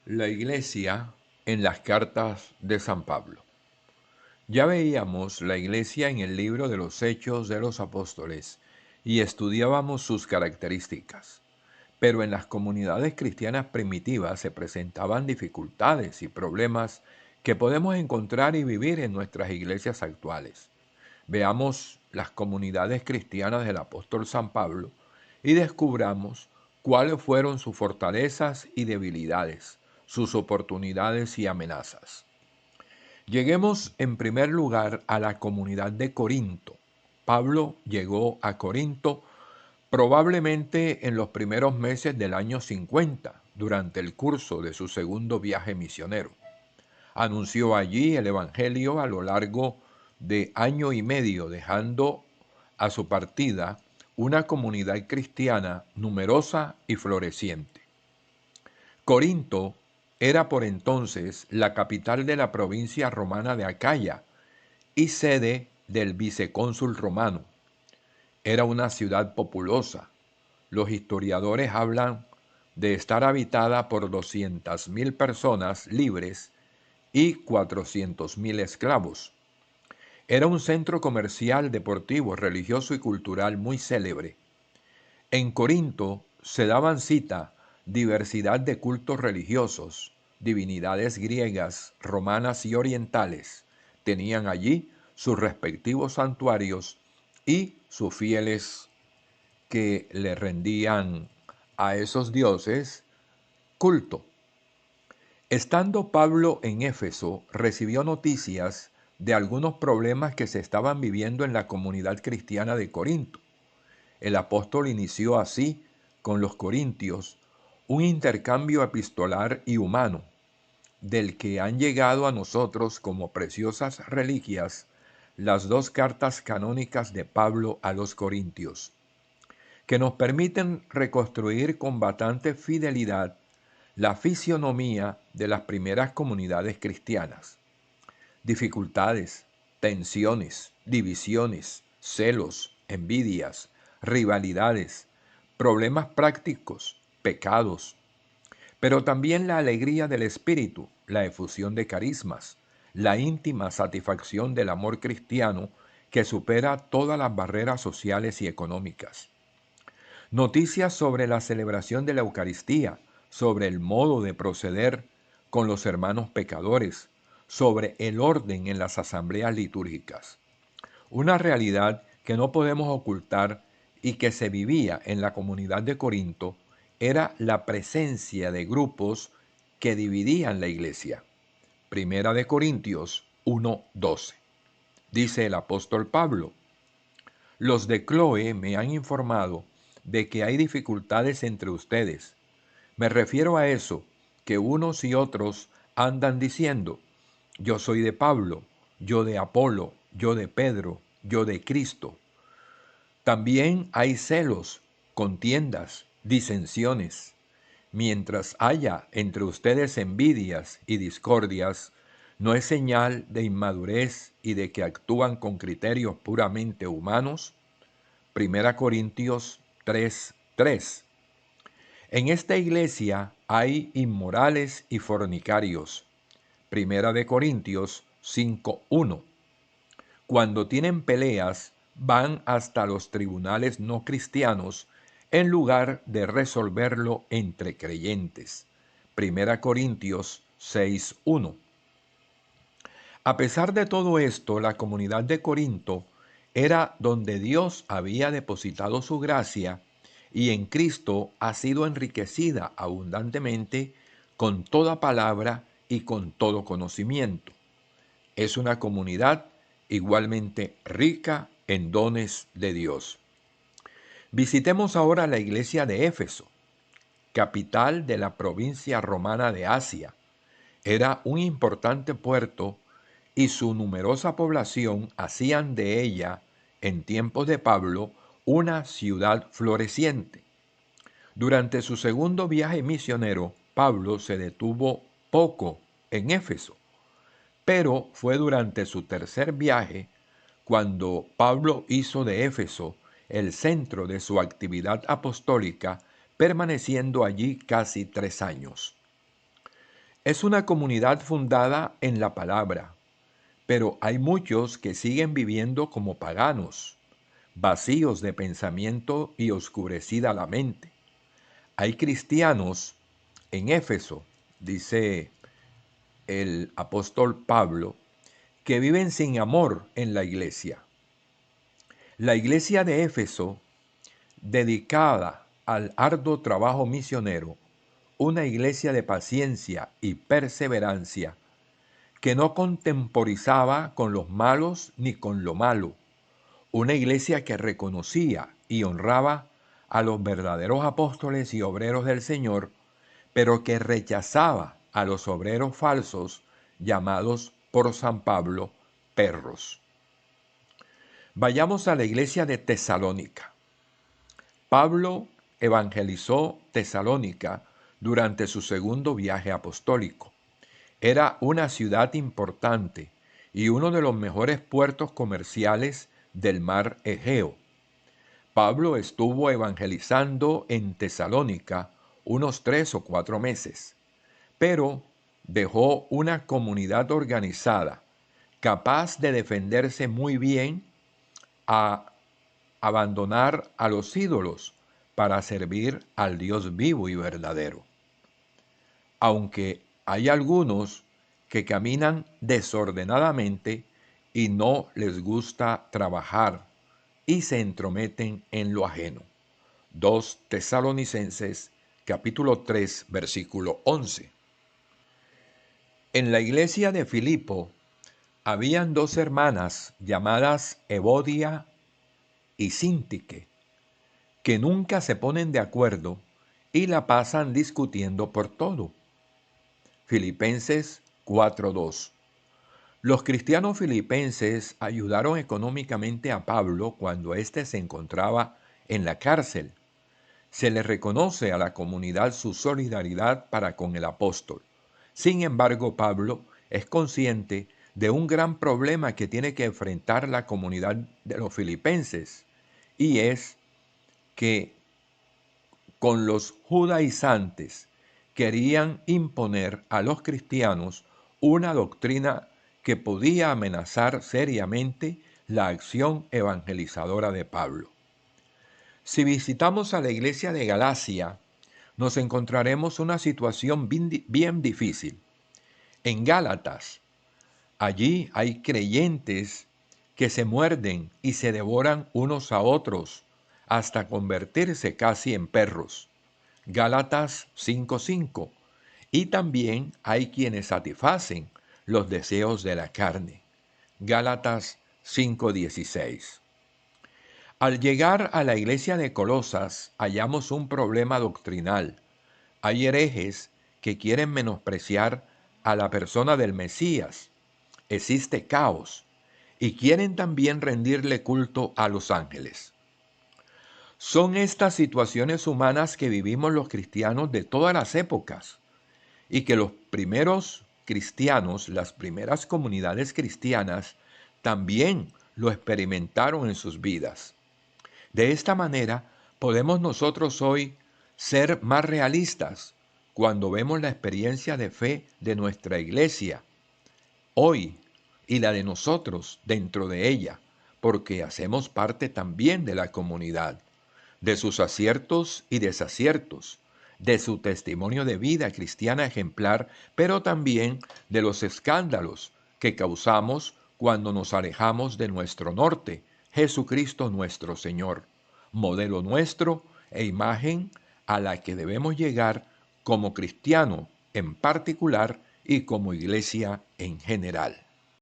La iglesia en las cartas de San Pablo. Ya veíamos la iglesia en el libro de los Hechos de los Apóstoles y estudiábamos sus características. Pero en las comunidades cristianas primitivas se presentaban dificultades y problemas que podemos encontrar y vivir en nuestras iglesias actuales. Veamos las comunidades cristianas del apóstol San Pablo y descubramos cuáles fueron sus fortalezas y debilidades, sus oportunidades y amenazas. Lleguemos en primer lugar a la comunidad de Corinto. Pablo llegó a Corinto probablemente en los primeros meses del año 50, durante el curso de su segundo viaje misionero. Anunció allí el Evangelio a lo largo de año y medio, dejando a su partida una comunidad cristiana numerosa y floreciente. Corinto era por entonces la capital de la provincia romana de Acaya y sede del vicecónsul romano. Era una ciudad populosa. Los historiadores hablan de estar habitada por 200.000 personas libres y 400.000 esclavos. Era un centro comercial, deportivo, religioso y cultural muy célebre. En Corinto se daban cita diversidad de cultos religiosos, divinidades griegas, romanas y orientales. Tenían allí sus respectivos santuarios y sus fieles que le rendían a esos dioses culto. Estando Pablo en Éfeso, recibió noticias de algunos problemas que se estaban viviendo en la comunidad cristiana de Corinto. El apóstol inició así con los corintios un intercambio epistolar y humano, del que han llegado a nosotros como preciosas reliquias las dos cartas canónicas de Pablo a los corintios, que nos permiten reconstruir con bastante fidelidad la fisionomía de las primeras comunidades cristianas. Dificultades, tensiones, divisiones, celos, envidias, rivalidades, problemas prácticos, pecados, pero también la alegría del espíritu, la efusión de carismas, la íntima satisfacción del amor cristiano que supera todas las barreras sociales y económicas. Noticias sobre la celebración de la Eucaristía, sobre el modo de proceder con los hermanos pecadores, sobre el orden en las asambleas litúrgicas. Una realidad que no podemos ocultar y que se vivía en la comunidad de Corinto era la presencia de grupos que dividían la iglesia. Primera de Corintios 1:12. Dice el apóstol Pablo: los de Cloe me han informado de que hay dificultades entre ustedes. Me refiero a eso, que unos y otros andan diciendo: yo soy de Pablo, yo de Apolo, yo de Pedro, yo de Cristo. También hay celos, contiendas, disensiones. Mientras haya entre ustedes envidias y discordias, ¿no es señal de inmadurez y de que actúan con criterios puramente humanos? Primera Corintios 3:3. En esta iglesia hay inmorales y fornicarios. Primera de Corintios 5:1. Cuando tienen peleas, van hasta los tribunales no cristianos en lugar de resolverlo entre creyentes. Primera Corintios 6:1. A pesar de todo esto, la comunidad de Corinto era donde Dios había depositado su gracia y en Cristo ha sido enriquecida abundantemente con toda palabra y con todo conocimiento. Es una comunidad igualmente rica en dones de Dios. Visitemos ahora la iglesia de Éfeso, capital de la provincia romana de Asia. Era un importante puerto y su numerosa población hacían de ella, en tiempos de Pablo, una ciudad floreciente. Durante su segundo viaje misionero, Pablo se detuvo poco en Éfeso, pero fue durante su tercer viaje cuando Pablo hizo de Éfeso el centro de su actividad apostólica, permaneciendo allí casi 3 años. Es una comunidad fundada en la palabra, pero hay muchos que siguen viviendo como paganos, vacíos de pensamiento y oscurecida la mente. Hay cristianos en Éfeso, dice el apóstol Pablo, que viven sin amor en la iglesia. La iglesia de Éfeso, dedicada al arduo trabajo misionero, una iglesia de paciencia y perseverancia, que no contemporizaba con los malos ni con lo malo, una iglesia que reconocía y honraba a los verdaderos apóstoles y obreros del Señor, pero que rechazaba a los obreros falsos llamados por San Pablo perros. Vayamos a la iglesia de Tesalónica. Pablo evangelizó Tesalónica durante su segundo viaje apostólico. Era una ciudad importante y uno de los mejores puertos comerciales del mar Egeo. Pablo estuvo evangelizando en Tesalónica unos 3 o 4 meses, pero dejó una comunidad organizada, capaz de defenderse muy bien, a abandonar a los ídolos para servir al Dios vivo y verdadero. Aunque hay algunos que caminan desordenadamente y no les gusta trabajar y se entrometen en lo ajeno. 2 Tesalonicenses capítulo 3 versículo 11. En la iglesia de Filipo habían 2 hermanas llamadas Evodia y Síntique, que nunca se ponen de acuerdo y la pasan discutiendo por todo. Filipenses 4:2. Los cristianos filipenses ayudaron económicamente a Pablo cuando éste se encontraba en la cárcel. Se le reconoce a la comunidad su solidaridad para con el apóstol. Sin embargo, Pablo es consciente de un gran problema que tiene que enfrentar la comunidad de los filipenses, y es que con los judaizantes querían imponer a los cristianos una doctrina que podía amenazar seriamente la acción evangelizadora de Pablo. Si visitamos a la iglesia de Galacia, nos encontraremos una situación bien difícil. En Gálatas, allí hay creyentes que se muerden y se devoran unos a otros hasta convertirse casi en perros. Gálatas 5:5. Y también hay quienes satisfacen los deseos de la carne. Gálatas 5:16. Al llegar a la iglesia de Colosas hallamos un problema doctrinal. Hay herejes que quieren menospreciar a la persona del Mesías. Existe caos y quieren también rendirle culto a los ángeles. Son estas situaciones humanas que vivimos los cristianos de todas las épocas y que los primeros cristianos, las primeras comunidades cristianas, también lo experimentaron en sus vidas. De esta manera, podemos nosotros hoy ser más realistas cuando vemos la experiencia de fe de nuestra iglesia hoy y la de nosotros dentro de ella, porque hacemos parte también de la comunidad, de sus aciertos y desaciertos, de su testimonio de vida cristiana ejemplar, pero también de los escándalos que causamos cuando nos alejamos de nuestro norte, Jesucristo nuestro Señor, modelo nuestro e imagen a la que debemos llegar como cristiano en particular y como iglesia en general.